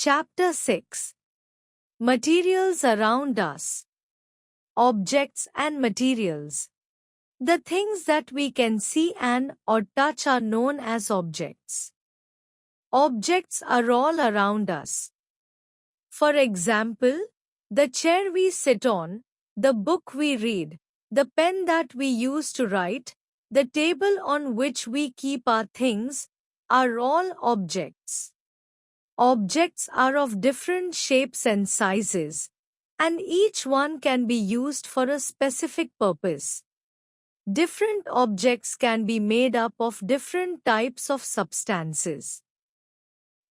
Chapter 6. Materials around us. Objects and materials. The things that we can see and or touch are known as objects. Objects are all around us. For example, the chair we sit on, the book we read, the pen that we use to write, the table on which we keep our things, are all objects. Objects are of different shapes and sizes, and each one can be used for a specific purpose. Different objects can be made up of different types of substances.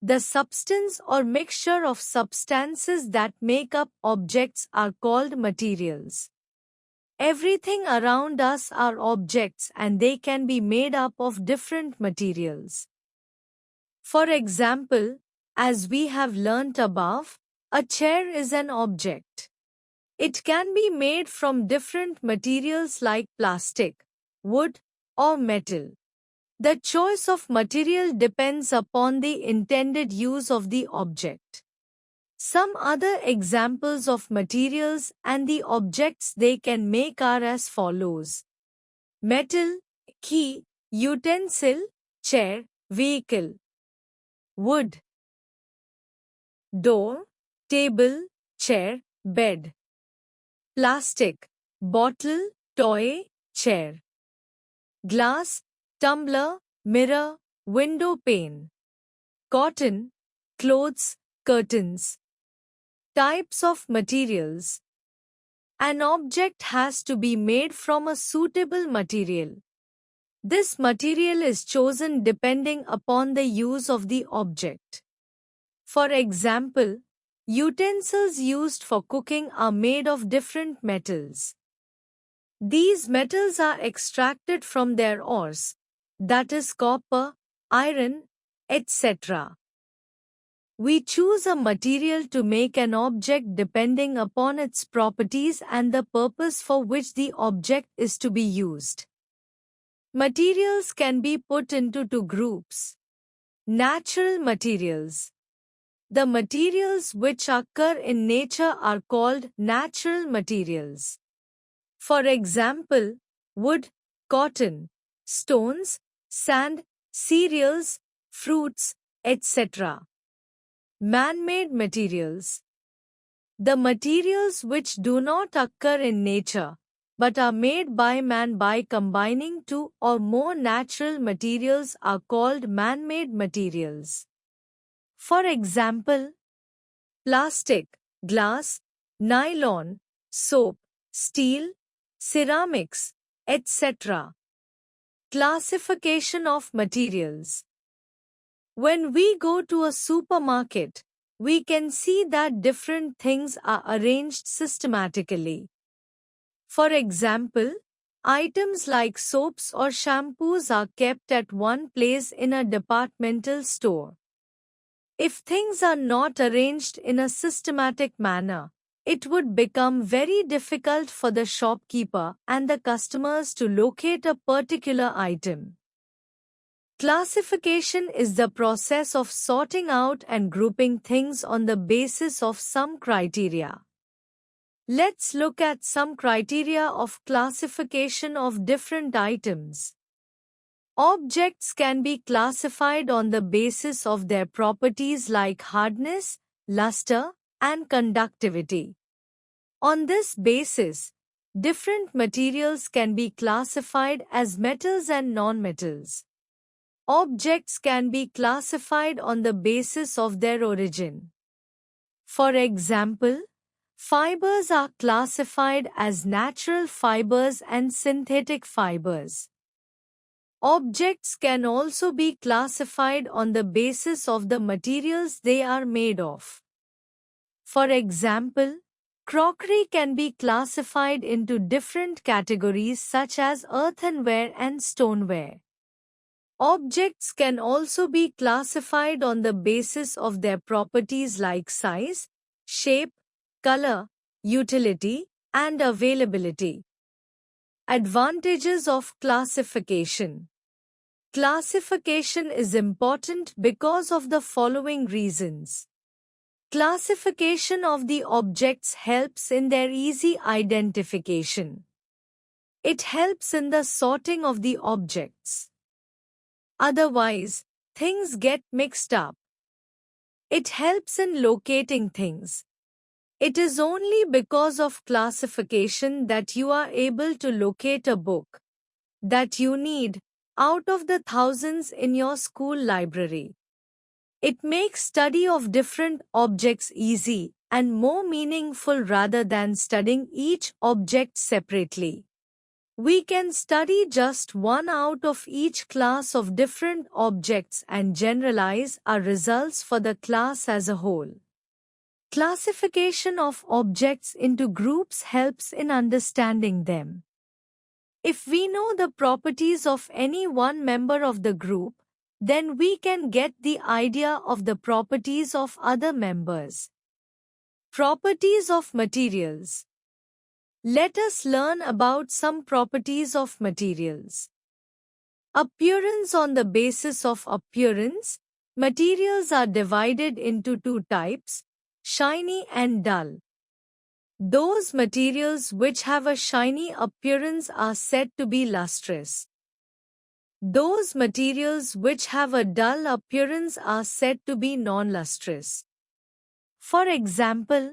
The substance or mixture of substances that make up objects are called materials. Everything around us are objects and they can be made up of different materials. For example, as we have learnt above, a chair is an object. It can be made from different materials like plastic, wood, or metal. The choice of material depends upon the intended use of the object. Some other examples of materials and the objects they can make are as follows: metal, key, utensil, chair, vehicle; wood, door, table, chair, bed; plastic, bottle, toy, chair; glass, tumbler, mirror, window pane; cotton, clothes, curtains. Types of materials. An object has to be made from a suitable material. This material is chosen depending upon the use of the object. For example, utensils used for cooking are made of different metals. These metals are extracted from their ores, that is copper, iron, etc. We choose a material to make an object depending upon its properties and the purpose for which the object is to be used. Materials can be put into two groups. Natural materials. The materials which occur in nature are called natural materials. For example, wood, cotton, stones, sand, cereals, fruits, etc. Man-made materials. The materials which do not occur in nature, but are made by man by combining two or more natural materials are called man-made materials. For example, plastic, glass, nylon, soap, steel, ceramics, etc. Classification of materials. When we go to a supermarket, we can see that different things are arranged systematically. For example, items like soaps or shampoos are kept at one place in a departmental store. If things are not arranged in a systematic manner, it would become very difficult for the shopkeeper and the customers to locate a particular item. Classification is the process of sorting out and grouping things on the basis of some criteria. Let's look at some criteria of classification of different items. Objects can be classified on the basis of their properties like hardness, luster, and conductivity. On this basis, different materials can be classified as metals and non-metals. Objects can be classified on the basis of their origin. For example, fibers are classified as natural fibers and synthetic fibers. Objects can also be classified on the basis of the materials they are made of. For example, crockery can be classified into different categories such as earthenware and stoneware. Objects can also be classified on the basis of their properties like size, shape, color, utility, and availability. Advantages of classification. Classification is important because of the following reasons. Classification of the objects helps in their easy identification. It helps in the sorting of the objects. Otherwise, things get mixed up. It helps in locating things. It is only because of classification that you are able to locate a book that you need out of the thousands in your school library. It makes study of different objects easy and more meaningful rather than studying each object separately. We can study just one out of each class of different objects and generalize our results for the class as a whole. Classification of objects into groups helps in understanding them. If we know the properties of any one member of the group, then we can get the idea of the properties of other members. Properties of materials. Let us learn about some properties of materials. Appearance. On the basis of appearance, materials are divided into two types, shiny and dull. Those materials which have a shiny appearance are said to be lustrous. Those materials which have a dull appearance are said to be non-lustrous. For example,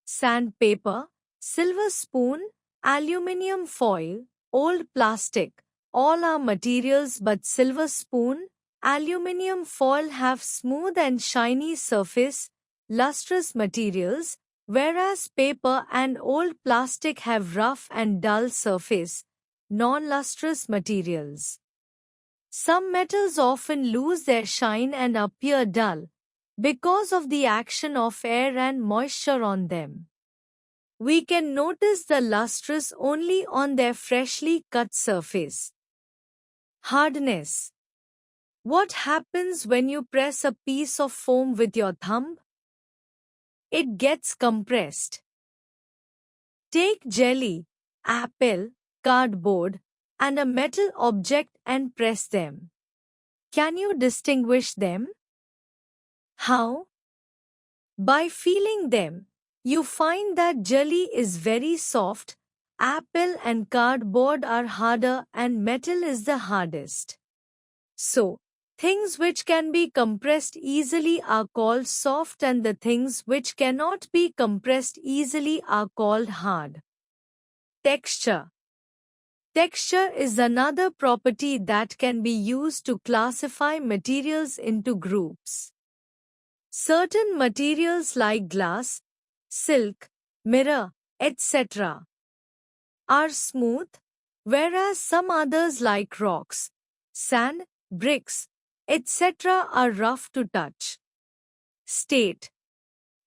sandpaper, silver spoon, aluminium foil, old plastic, all are materials, but silver spoon, aluminium foil have smooth and shiny surface, lustrous materials, whereas paper and old plastic have rough and dull surface, non-lustrous materials. Some metals often lose their shine and appear dull because of the action of air and moisture on them. We can notice the lustrous only on their freshly cut surface. Hardness. What happens when you press a piece of foam with your thumb? It gets compressed. Take jelly, apple, cardboard, and a metal object and press them. Can you distinguish them? How? By feeling them, you find that jelly is very soft, apple and cardboard are harder, and metal is the hardest. So, things which can be compressed easily are called soft and the things which cannot be compressed easily are called hard. Texture. Texture is another property that can be used to classify materials into groups. Certain materials like glass, silk, mirror, etc. are smooth, whereas some others like rocks, sand, bricks, etc. are rough to touch. State.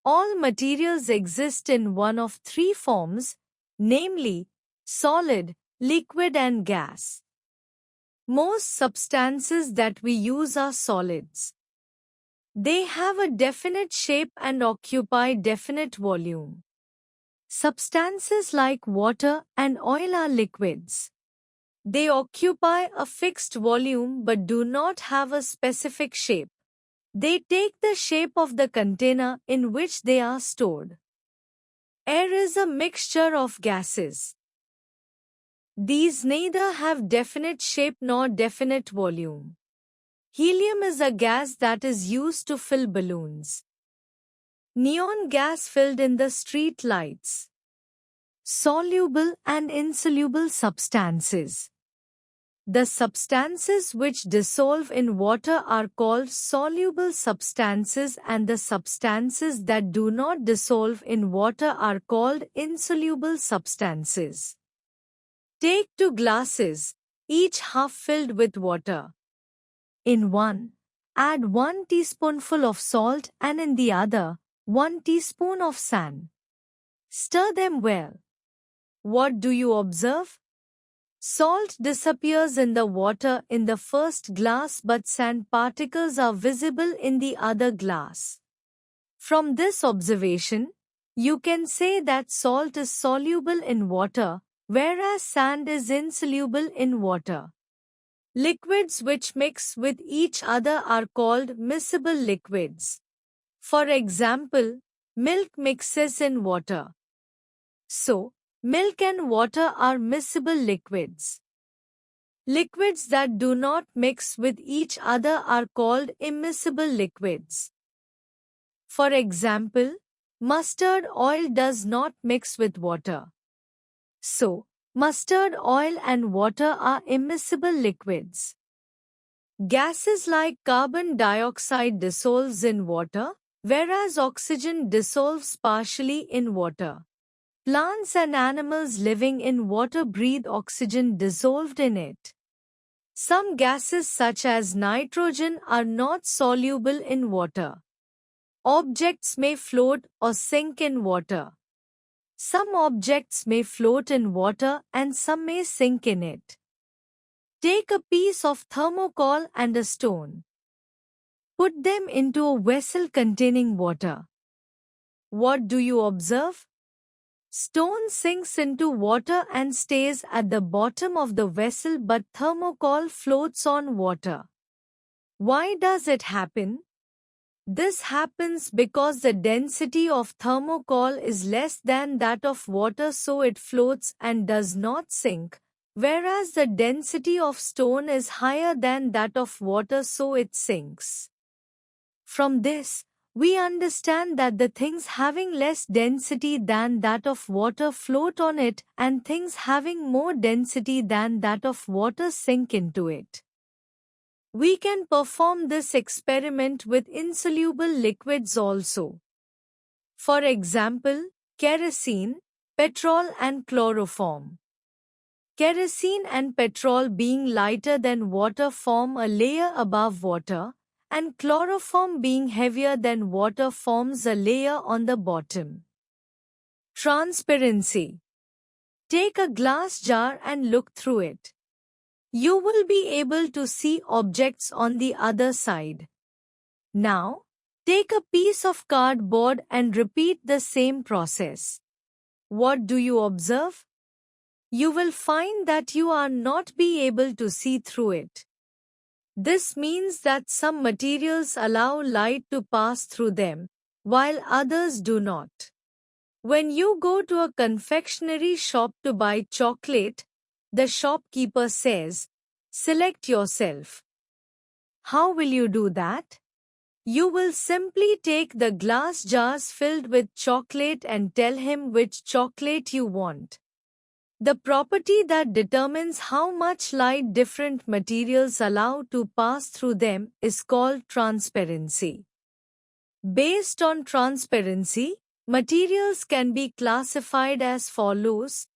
All materials exist in one of three forms, namely, solid, liquid and gas. Most substances that we use are solids. They have a definite shape and occupy definite volume. Substances like water and oil are liquids. They occupy a fixed volume but do not have a specific shape. They take the shape of the container in which they are stored. Air is a mixture of gases. These neither have definite shape nor definite volume. Helium is a gas that is used to fill balloons. Neon gas filled in the street lights. Soluble and insoluble substances. The substances which dissolve in water are called soluble substances and the substances that do not dissolve in water are called insoluble substances. Take two glasses, each half filled with water. In one, add 1 teaspoonful of salt and in the other, 1 teaspoon of sand. Stir them well. What do you observe? Salt disappears in the water in the first glass but sand particles are visible in the other glass. From this observation, you can say that salt is soluble in water, whereas sand is insoluble in water. Liquids which mix with each other are called miscible liquids. For example, milk mixes in water. So, milk and water are miscible liquids. Liquids that do not mix with each other are called immiscible liquids. For example, mustard oil does not mix with water. So, mustard oil and water are immiscible liquids. Gases like carbon dioxide dissolves in water, whereas oxygen dissolves partially in water. Plants and animals living in water breathe oxygen dissolved in it. Some gases such as nitrogen are not soluble in water. Objects may float or sink in water. Some objects may float in water and some may sink in it. Take a piece of thermocol and a stone. Put them into a vessel containing water. What do you observe? Stone sinks into water and stays at the bottom of the vessel, but thermocol floats on water. Why does it happen? This happens because the density of thermocol is less than that of water, so it floats and does not sink, whereas the density of stone is higher than that of water, so it sinks. From this, we understand that the things having less density than that of water float on it, and things having more density than that of water sink into it. We can perform this experiment with insoluble liquids also. For example, kerosene, petrol and chloroform. Kerosene and petrol being lighter than water form a layer above water, and chloroform being heavier than water forms a layer on the bottom. Transparency. Take a glass jar and look through it. You will be able to see objects on the other side. Now, take a piece of cardboard and repeat the same process. What do you observe? You will find that you are not be able to see through it. This means that some materials allow light to pass through them, while others do not. When you go to a confectionery shop to buy chocolate, the shopkeeper says, "Select yourself." How will you do that? You will simply take the glass jars filled with chocolate and tell him which chocolate you want. The property that determines how much light different materials allow to pass through them is called transparency. Based on transparency, materials can be classified as follows.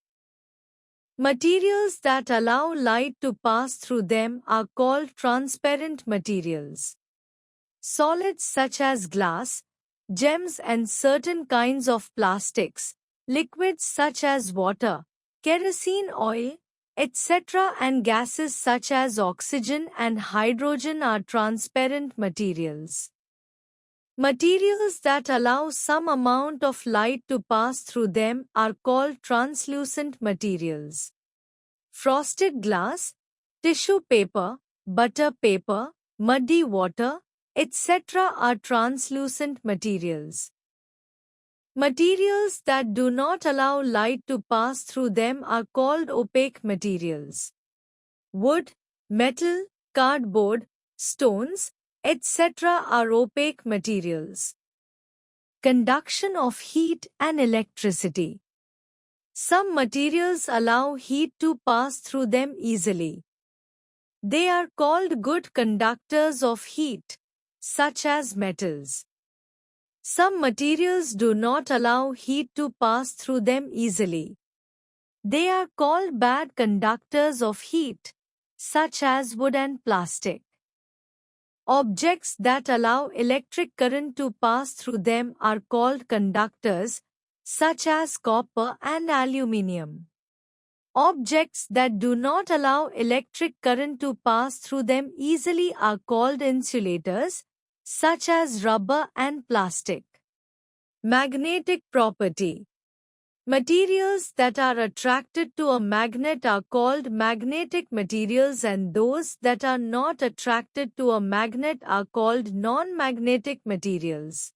Materials that allow light to pass through them are called transparent materials. Solids such as glass, gems and certain kinds of plastics, liquids such as water, kerosene oil, etc. and gases such as oxygen and hydrogen are transparent materials. Materials that allow some amount of light to pass through them are called translucent materials. Frosted glass, tissue paper, butter paper, muddy water, etc. are translucent materials. Materials that do not allow light to pass through them are called opaque materials. Wood, metal, cardboard, stones, etc. are opaque materials. Conduction of heat and electricity. Some materials allow heat to pass through them easily. They are called good conductors of heat, such as metals. Some materials do not allow heat to pass through them easily. They are called bad conductors of heat, such as wood and plastic. Objects that allow electric current to pass through them are called conductors, such as copper and aluminium. Objects that do not allow electric current to pass through them easily are called insulators, such as rubber and plastic. Magnetic property. Materials that are attracted to a magnet are called magnetic materials, and those that are not attracted to a magnet are called non-magnetic materials.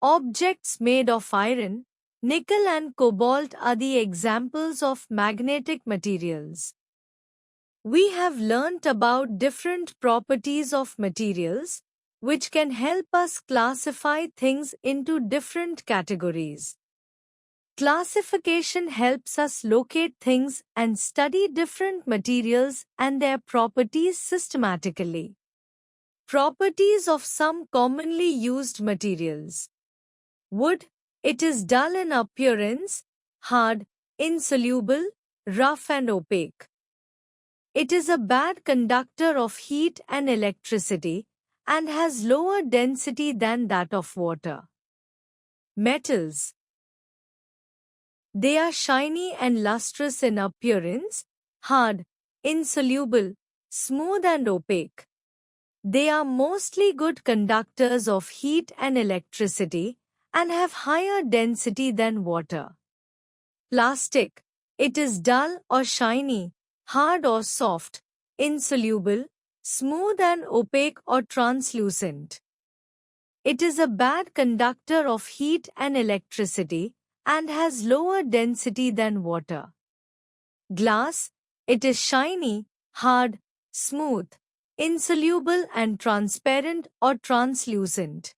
Objects made of iron, nickel and cobalt are the examples of magnetic materials. We have learnt about different properties of materials, which can help us classify things into different categories. Classification helps us locate things and study different materials and their properties systematically. Properties of some commonly used materials. Wood, it is dull in appearance, hard, insoluble, rough and opaque. It is a bad conductor of heat and electricity and has lower density than that of water. Metals. They are shiny and lustrous in appearance, hard, insoluble, smooth and opaque. They are mostly good conductors of heat and electricity and have higher density than water. Plastic. It is dull or shiny, hard or soft, insoluble, smooth and opaque or translucent. It is a bad conductor of heat and electricity and has lower density than water. Glass. It is shiny, hard, smooth, insoluble and transparent or translucent.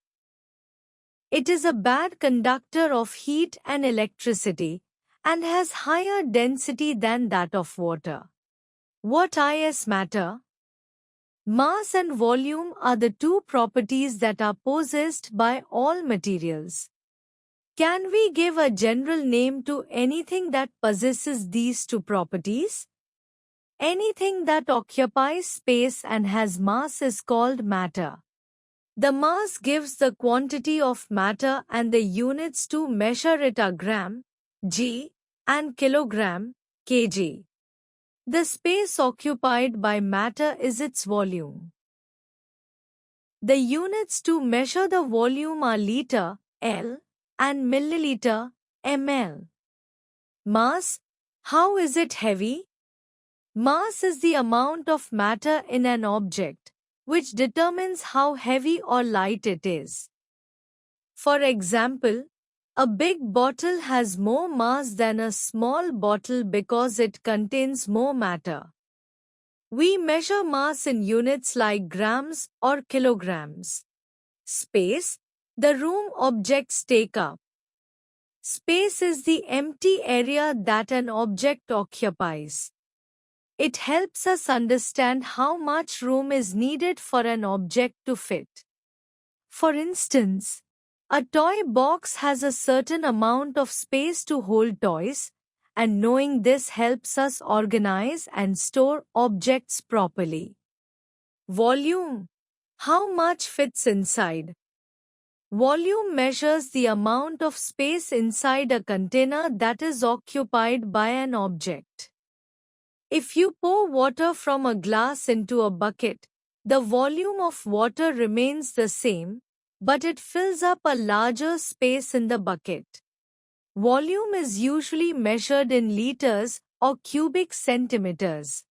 It is a bad conductor of heat and electricity and has higher density than that of water. What is matter? Mass and volume are the two properties that are possessed by all materials. Can we give a general name to anything that possesses these two properties? Anything that occupies space and has mass is called matter. The mass gives the quantity of matter and the units to measure it are gram, g, and kilogram, kg. The space occupied by matter is its volume. The units to measure the volume are liter, L, and milliliter, ml. Mass. How is it heavy? Mass is the amount of matter in an object, which determines how heavy or light it is. For example, a big bottle has more mass than a small bottle because it contains more matter. We measure mass in units like grams or kilograms. Space, the room objects take up. Space is the empty area that an object occupies. It helps us understand how much room is needed for an object to fit. For instance, a toy box has a certain amount of space to hold toys, and knowing this helps us organize and store objects properly. Volume. How much fits inside? Volume measures the amount of space inside a container that is occupied by an object. If you pour water from a glass into a bucket, the volume of water remains the same, but it fills up a larger space in the bucket. Volume is usually measured in liters or cubic centimeters.